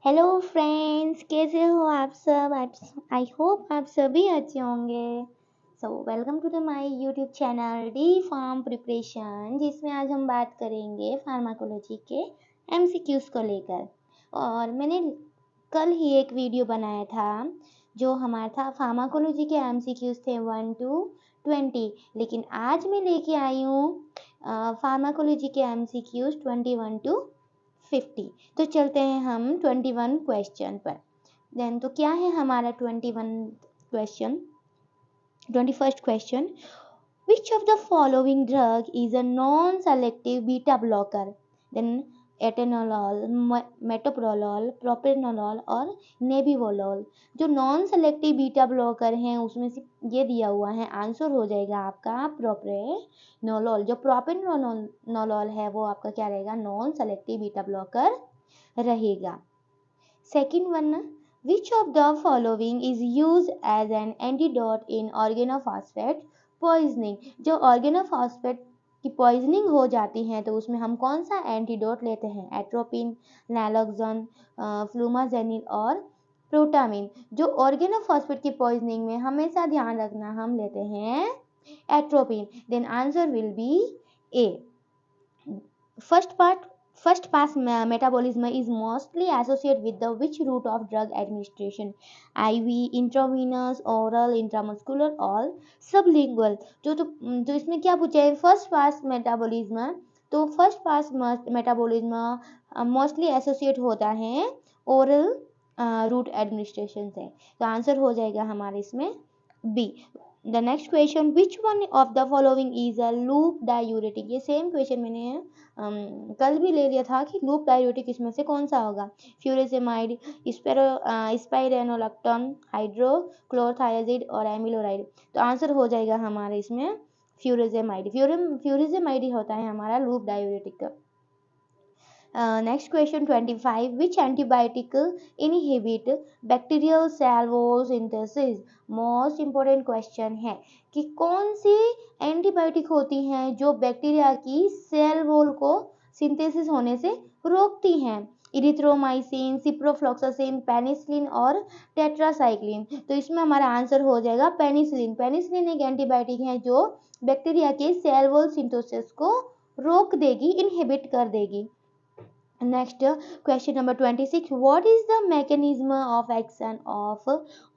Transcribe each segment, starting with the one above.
Hello friends, कैसे हो आप सब। आई होप आप सभी अच्छे होंगे। So welcome to the my YouTube channel D pharm preparation, जिसमें आज हम बात करेंगे फार्माकोलॉजी के एमसीक्यूज को लेकर। और मैंने कल ही एक वीडियो बनाया था जो हमारा था फार्माकोलॉजी के एमसीक्यूज थे 1 to 20, लेकिन आज मैं लेके आई हूँ फार्माकोलॉजी के एमसीक्यूज 21 to 50। तो चलते हैं हम 21 क्वेश्चन पर। देन तो क्या है हमारा 21st question. Which of the following drug is a non selective beta blocker? Then atenolol, metoprolol, propranolol और नेबिवोलॉल। जो नॉन सेलेक्टिव बीटा ब्लॉकर हैं उसमें से ये दिया हुआ है, आंसर हो जाएगा आपका प्रोपेनोलॉल। जो प्रोपेनोलॉल है वो आपका क्या रहेगा, नॉन सेलेक्टिव बीटा ब्लॉकर रहेगा। Second one, which of the following is use as an antidote in organophosphate poisoning? जो ऑर्गेनोफॉस्फेट की पॉइजनिंग हो जाती है तो उसमें हम कौन सा एंटीडोट लेते हैं? एट्रोपिन, नैलोक्सोन, फ्लूमाजेनिल और प्रोटामिन। जो ऑर्गेनोफॉस्फेट की पॉइजनिंग में हमेशा ध्यान रखना, हम लेते हैं atropine. Then answer will be A. First pass metabolism is mostly associated with the which route of drug administration? IV, intravenous, oral, intramuscular और sublingual। जो इसमें क्या पूछा है, फर्स्ट पास मेटाबॉलिज्म। तो first pass metabolism mostly associate होता है oral route administration से। तो आंसर हो जाएगा हमारे इसमें B. The next question, which one of the following is a loop diuretic? ये सेम क्वेश्चन मैंने कल भी ले लिया था कि लूप डायूरेटिक इसमें से कौन सा होगा? फ्यूरेसेमाइड, स्पाइरेनोलैक्टोन, हाइड्रोक्लोरथायाजिड और एमिलोराइड। तो आंसर हो जाएगा हमारे इसमें फ्यूरेसेमाइड। फ्यूरेसेमाइड ही होता है हमारा लूप डायूरेटिक का। Next question 25, which antibiotic inhibit bacterial cell wall synthesis? Most important question है कि कौन सी एंटीबायोटिक होती हैं जो बैक्टीरिया की सेल वॉल को सिंथेसिस होने से रोकती हैं? इरिथ्रोमाइसिन, सिप्रोफ्लॉक्सासिन, पेनिसिलिन और टेट्रासाइक्लिन। तो इसमें हमारा आंसर हो जाएगा पेनिसिलिन। पेनिसिलिन एक एंटीबायोटिक है जो बैक्टीरिया के सेल वॉल सिंथेसिस को रोक देगी, इनहिबिट कर देगी। Next, question number 26, what is the mechanism of action of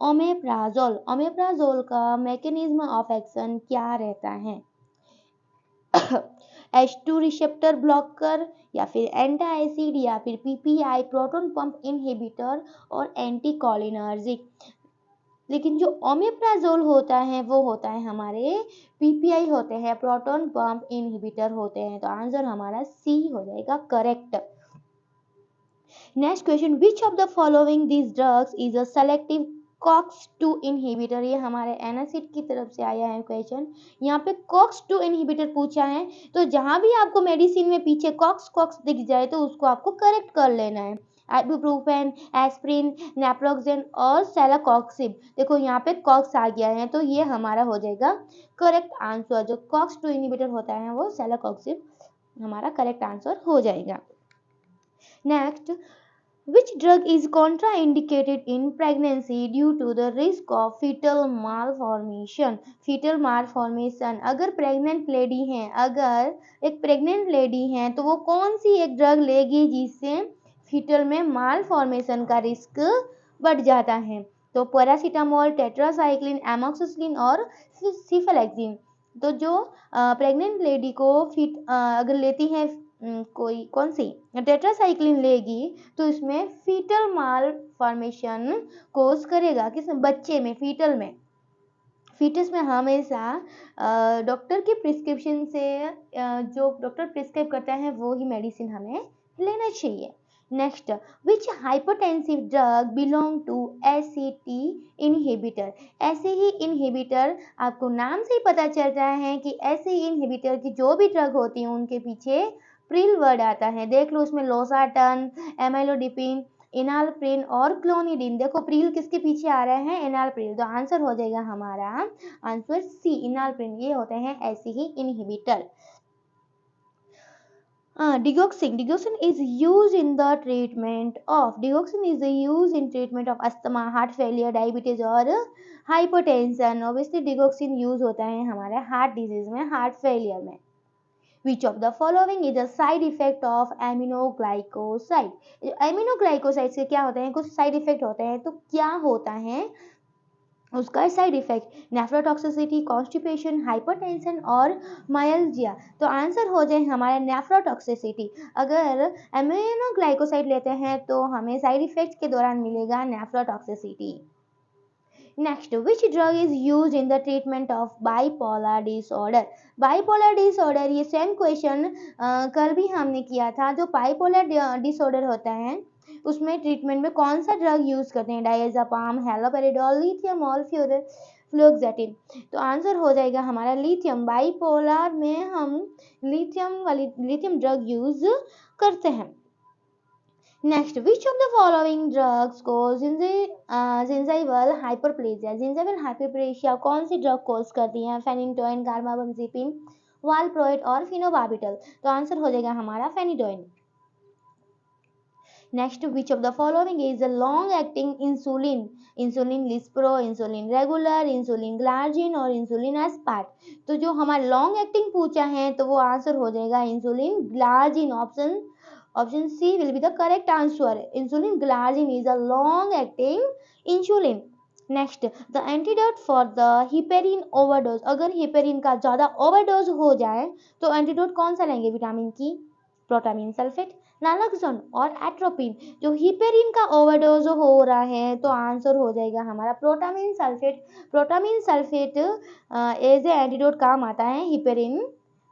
omeprazole? omeprazole का mechanism of action क्या रहता है? H2 रिसेप्टर ब्लॉकर या फिर एंटा एसिड या फिर पीपीआई, प्रोटॉन पंप इनहिबिटर और एंटीकोलिनर्जिक। लेकिन जो ओमेप्राजोल होता है वो होता है हमारे पीपीआई होते हैं, प्रोटॉन पंप इनहिबिटर होते हैं। तो आंसर हमारा सी हो जाएगा correct. Next question, which of the following this drugs is a selective COX-2 inhibitor? ये हमारे एनासिड की तरफ से आया है क्वेश्चन। यहाँ पे COX-2 इनहिबिटर पूछा है, तो जहां भी आपको मेडिसिन में पीछे कॉक्स दिख जाए तो उसको आपको करेक्ट कर लेना है। आइबुप्रोफेन, एस्प्रिन, नेप्रोक्सेन और सेलाकॉक्सिब। देखो यहाँ पे कॉक्स आ गया है तो ये हमारा हो जाएगा करेक्ट आंसर। जो COX-2 इनहिबिटर होता है वो सेलाकॉक्सिब हमारा करेक्ट आंसर हो जाएगा। Next, which drug is contraindicated in pregnancy due to the risk of fetal malformation? fetal malformation, अगर प्रेग्नेंट लेडी हैं, अगर एक प्रेग्नेंट लेडी हैं तो वो कौन सी एक ड्रग लेगी जिससे फीटल में माल फॉर्मेशन का रिस्क बढ़ जाता है? तो पैरासीटामोल, टेट्रासाइक्लिन, एमोक्सिसिलिन और सिफेलेक्सिन। तो जो प्रेग्नेंट लेडी को अगर लेती है कोई कौन सी टेट्रासाइक्लिन लेगी तो इसमें फीटल माल फॉर्मेशन कोज करेगा। किस बच्चे में, फीटल में, फीटस में हमेशा डॉक्टर की प्रिस्क्रिप्शन से जो डॉक्टर प्रिस्क्राइब करता है वो ही मेडिसिन हमें लेना चाहिए। Next, which hypotensive drug belong to ACT inhibitor? ऐसे ही इनहिबिटर, आपको नाम से ही पता चल रहा है कि ऐसे ही इनहिबिटर की जो भी ड्रग होती है उनके पीछे प्रिल वर्ड आता है। देख लो उसमें लोसाटन, एमाइलोडिपिन, इनालप्रिन और क्लोनिडिन। देखो प्रिल किसके पीछे आ रहे हैं, इनालप्रिल। तो आंसर हो जाएगा हमारा आंसर सी, इनालप्रिन। ये होते हैं ऐसे ही inhibitor. Digoxin is used in the treatment of asthma, heart failure, diabetes और hypertension. Obviously digoxin use होता है हमारे heart disease में, heart failure में. Which of the following is a side effect of aminoglycoside? aminoglycoside से क्या होता है, कुछ साइड इफेक्ट होते हैं, तो क्या होता है उसका side effect? Nephrotoxicity, constipation, hypertension और मायल्जिया. तो आंसर हो जाए हमारा नेफ्रोटॉक्सिसिटी. अगर एमिनोग्लाइकोसाइड लेते हैं तो हमें साइड इफेक्ट के दौरान मिलेगा nephrotoxicity. Next, which drug is used in the treatment of bipolar disorder? Bipolar disorder, ये सेम क्वेश्चन कल भी हमने किया था. जो बाइपोलर डिसऑर्डर होता है उसमें ट्रीटमेंट में कौन सा ड्रग यूज करते हैं? डायजापाम, हैलोपेरिडोल, लिथियम और फ्लोक्सेटिन. तो आंसर हो जाएगा हमारा लिथियम. बाइपोलर में हम लिथियम ड्रग यूज करते हैं. Next, which of the following drugs cause gingival hyperplasia? Gingival hyperplasia कौन सी ड्रग कॉज करती है? फेनिटोइन, कार्बापेनेजिपिन, वालप्रोएट और फिनोबार्बिटल. तो आंसर हो जाएगा हमारा phenytoin. Next, which of the following is a long-acting insulin? Insulin lispro, insulin regular, insulin glargine और इंसुलिन एस्पार्ट. तो जो हमारा लॉन्ग एक्टिंग पूछा है तो वो आंसर हो जाएगा insulin glargine. Option C will be the correct answer. Insulin glargine is a long-acting insulin. Next, the antidote for the heparin overdose. अगर heparin का ज़्यादा overdose हो जाए तो antidote कौन सा लेंगे? विटामिन की, प्रोटामिन सल्फेट, नालक्सोन और एट्रोपिन. जो हिपेरिन का ओवरडोज हो रहा है तो आंसर हो जाएगा हमारा protamine sulphate. Protamine sulphate as a antidote काम आता है हिपेरिन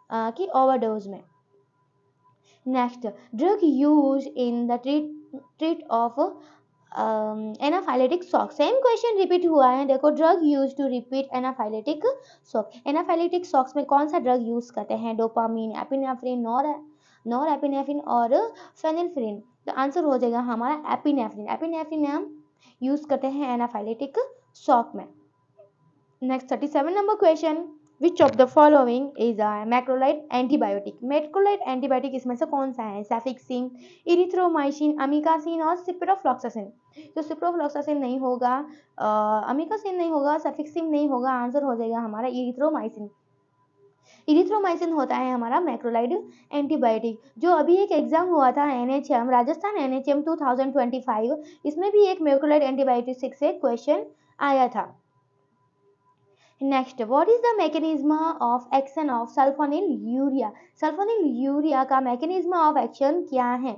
की ओवरडोज में. Next, drug used in the treat of anaphylactic shock. Same question repeat हुआ है. देखो, drug use to repeat anaphylactic shock. Anaphylactic shocks में कौन सा ड्रग यूज करते हैं? डोपामिन, एपिनेफ्रिन, नॉर एपिनेफ्रिन और फेनिल्फ्रिन. तो आंसर हो जाएगा हमारा एपिनेफ्रिन. एपिनेफ्रिन हम यूज करते हैं एनाफाइलेटिक शॉक में. Next 37 number question. Which of the following is a macrolide antibiotic? Macrolide antibiotic इसमें से कौन सा है? सेफिक्सिन, इरिथ्रोमाइसिन, अमीकासिन और सिप्रोफ्लॉक्सासिन. तो सिप्रोफ्लॉक्सासिन नहीं होगा, अमीकासिन नहीं होगा, सेफिक्सिन नहीं होगा. आंसर हो जाएगा हमारा इरिथ्रोमाइसिन. इरिथ्रोमाइसिन होता है हमारा मैक्रोलाइड एंटीबायोटिक. जो अभी एक एग्जाम हुआ था NHM, राजस्थान NHM 2025, इसमें भी एक मैक्रोलाइड एंटीबायोटिक से क्वेश्चन आया था. Next, what is the mechanism of action of sulphonyl urea? Sulphonyl urea का मैकेनिज्म ऑफ एक्शन क्या है?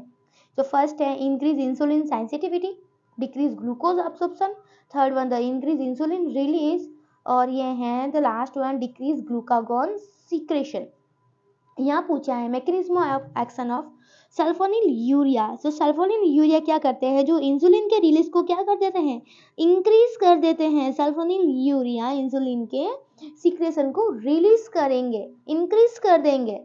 तो फर्स्ट है increase insulin sensitivity, decrease glucose absorption, third one the increase insulin release, और ये है the last one decrease glucagon secretion. यहाँ पूछा है mechanism of action of sulphonyl urea. तो सल्फोनिल यूरिया क्या करते हैं? जो इंसुलिन के रिलीज को क्या कर देते हैं? इंक्रीज कर देते हैं. सल्फोनिल यूरिया इंसुलिन के सीक्रेशन को रिलीज करेंगे, इंक्रीज कर देंगे,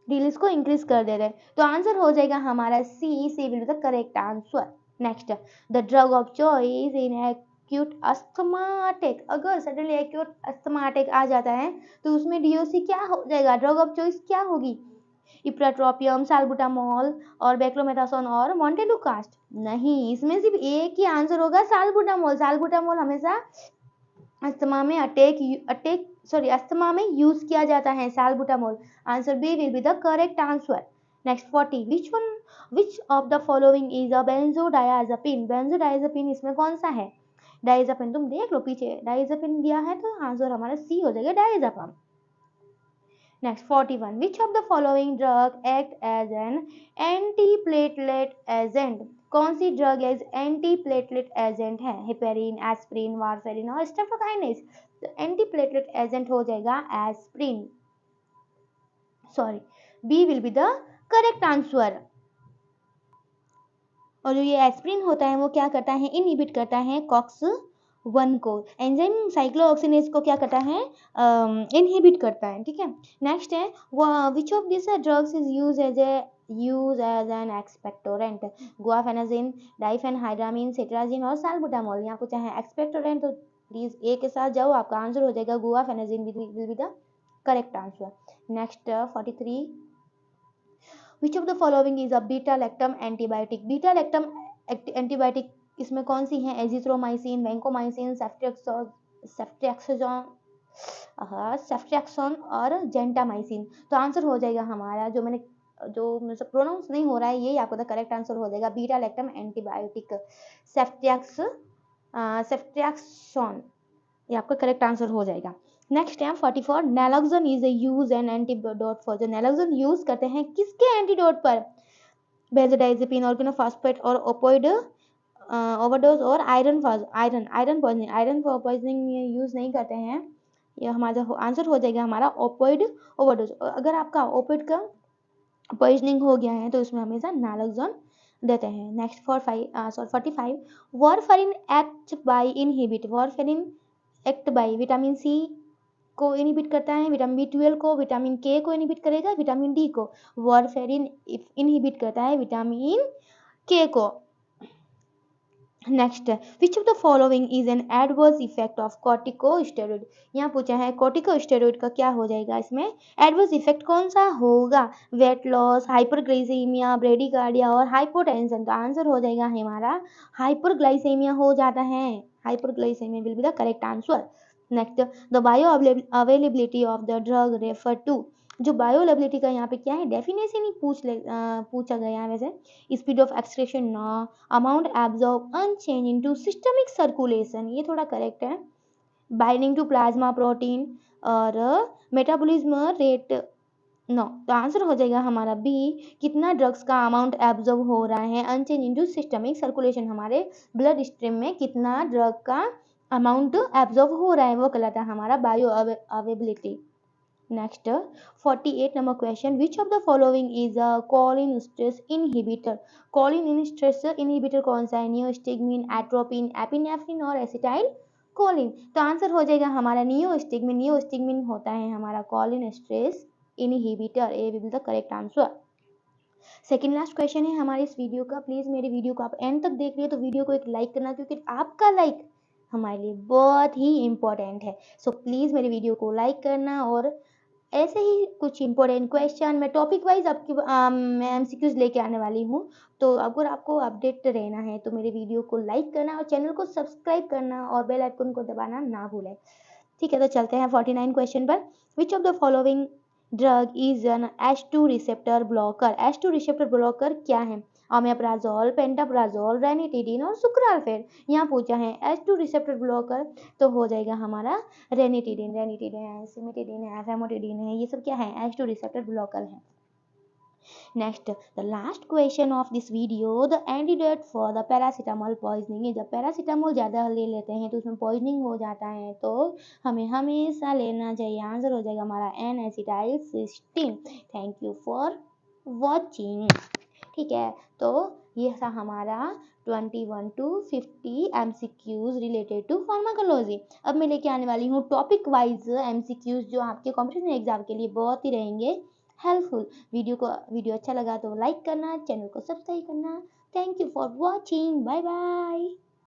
रिलीज को इंक्रीज कर दे रहे. तो आंसर हो जाएगा हमारा C will be the correct answer. Next, the drug of choice in acute asthma attack. अगर सडनली एक्यूट अस्थमा अटैक आ जाता है तो उसमें DOC क्या हो जाएगा? ड्रग ऑफ चॉइस क्या होगी? इप्राट्रोपियम, साल्बुटामोल और बेक्लोमेथासोन और मोंटेलुकास्ट. नहीं, इसमें सिर्फ एक ही आंसर होगा, साल्बुटामोल. साल्बुटामोल हमेशा अस्थमा में अस्थमा में यूज किया जाता है salbutamol. Answer B will be the correct answer. Next 40, which of the following is a benzodiazepine? Benzodiazepine इसमें कौन सा है? डायज़ेपिन. तुम देख लो पीछे डायज़ेपिन दिया है तो आंसर हमारा सी हो जाएगा diazepam. Next 41, which of the following drug act as an antiplatelet agent? कौन सी ड्रग एज एंटीप्लेटलेट एजेंट है? हेपेरिन, एस्प्रिन, वारफेरिन और स्टेफोकाइनेज. तो एंटीप्लेटलेट एजेंट हो जाएगा aspirin. Sorry, B will be the correct answer. और जो ये एस्प्रिन होता है वो क्या करता है? इनहिबिट करता है COX-1 को. एंजाइम साइक्लोऑक्सीनेज को क्या करता है? इनहिबिट करता है. ठीक है. नेक्स्ट है which of this drugs is use as an expectorant? Guaifenesin, diphenhydramine, cetirizine और साल्बुटामोल. यहाँ पूछा है एक्सपेक्टोरेंट, तो प्लीज ए के साथ जाओ, आपका आंसर हो जाएगा guaifenesin will be the correct answer. Next 43, which of the following is a beta lactam antibiotic. Beta lactam antibiotic इसमें कौन सी है? एजिथ्रोमाइसिन, वैंकोमाइसिन, सेफ्ट्रियाक्सोन और जेंटामाइसिन। तो आंसर हो जाएगा हमारा जो मुझसे प्रोनाउंस नहीं हो रहा है, ये आपको द करेक्ट आंसर हो जाएगा बीटा लैक्टम एंटीबायोटिक सेफ्ट्रियाक्सोन, ये आपका करेक्ट आंसर हो जाएगा। नेक्स्ट है 44, naloxone is use an antidote for. जो नैलोक्सोन यूज करते हैं किसके एंटीडोट पर? बेंजोडाइजेपिन, ऑर्गेनोफॉस्फेट और ओपोइड ओवरडोज और iron poisoning. Iron poisoning use नहीं करते हैं, ये हमारा आंसर हो जाएगा हमारा ओपोइड ओवरडोज। अगर आपका ओपोइड का पॉइजनिंग हो गया है तो उसमें हमेशा नैलोक्सोन देते हैं। Next 45, warfarin act by inhibit. Warfarin act by vitamin C को इनहिबिट करता है, विटामिन B12 को, विटामिन के को इनहिबिट करेगा, विटामिन डी को। वारफेरिन इनहिबिट करता है विटामिन के को। Next, which of the following is an adverse effect of corticosteroid. यहाँ पूछा है कॉर्टिकोस्टेरॉइड का क्या हो जाएगा इसमें एडवर्स इफेक्ट कौन सा होगा? वेट लॉस, हाइपरग्लाइसेमिया, ब्रेडिकार्डिया और हाइपोटेंशन। तो आंसर हो जाएगा हमारा हाइपरग्लाइसेमिया हो जाता है। Hyperglycaemia will be the correct answer. Next, the bio availability of the drug refer to. जो बायोअवेलेबिलिटी का यहाँ पे क्या है डेफिनेशन ही पूछा गया है वैसे। स्पीड ऑफ एक्सक्रीशन ना, amount absorb unchange into systemic circulation, ये थोड़ा करेक्ट है। बाइंडिंग टू प्लाज्मा प्रोटीन और मेटाबॉलिज्म रेट नो। तो आंसर हो जाएगा हमारा बी, कितना ड्रग्स का अमाउंट एब्जॉर्ब हो रहा है अनचेंज इनटू सिस्टमिक सर्कुलेशन। हमारे ब्लड स्ट्रीम में कितना ड्रग का अमाउंट एब्जॉर्ब हो रहा है वो कहलाता है हमारा bio availability. Next 48 number question, which of the following is a Colin stress inhibitor. Colin stress inhibitor कौन सा है? नियोस्टिग्मिन, एट्रोपिन, एपिनेफ्रिन और एसिटाइल कोलिन। तो आंसर हो जाएगा हमारा नियोस्टिग्मिन। नियोस्टिग्मिन होता है हमारा Colin stress inhibitor, A will be the correct answer. Second last question है हमारे इस वीडियो का। प्लीज मेरे वीडियो को आप एंड तक देख रहे हो तो वीडियो को एक लाइक करना, क्योंकि आपका लाइक हमारे लिए बहुत ही इंपॉर्टेंट है। सो प्लीज मेरे वीडियो को लाइक करना, और ऐसे ही कुछ इंपॉर्टेंट क्वेश्चन मैं टॉपिक वाइज आपकी मैं एमसीक्यूज लेके आने वाली हूँ। तो अगर आपको अपडेट रहना है तो मेरे वीडियो को लाइक करना और चैनल को सब्सक्राइब करना और बेल आइकन को दबाना ना भूलें। ठीक है, तो चलते हैं 49 क्वेश्चन पर। विच of the following drug is an H2 receptor blocker. H2 receptor blocker क्या है? अमेप्राजोल, पेंटाप्राजोल, रेनिटिडिन और सुक्रालफेर। यहाँ पूछा है H2 रिसेप्टर ब्लॉकर, तो हो जाएगा हमारा रेनिटिडिन है, सिमिटिडिन है, फेमोटिडिन है, ये सब क्या है? H2 रिसेप्टर ब्लॉकर है। Next, the last question of this video, the antidote for the paracetamol poisoning. जब पैरासीटामोल ज़्यादा ले लेते हैं तो उसमें पॉइजनिंग हो जाता है, तो हमें हमेशा लेना चाहिए। आंसर हो जाएगा हमारा N acetylcysteine. Thank you for watching. ठीक है, तो ये था हमारा 21 to 50 MCQs related to pharmacology. अब मैं लेके आने वाली हूँ टॉपिक वाइज MCQs जो आपके कॉम्पिटिशन एग्जाम के लिए बहुत ही रहेंगे हेल्पफुल। वीडियो अच्छा लगा तो लाइक करना, चैनल को सब्सक्राइब करना। Thank you for watching, bye bye.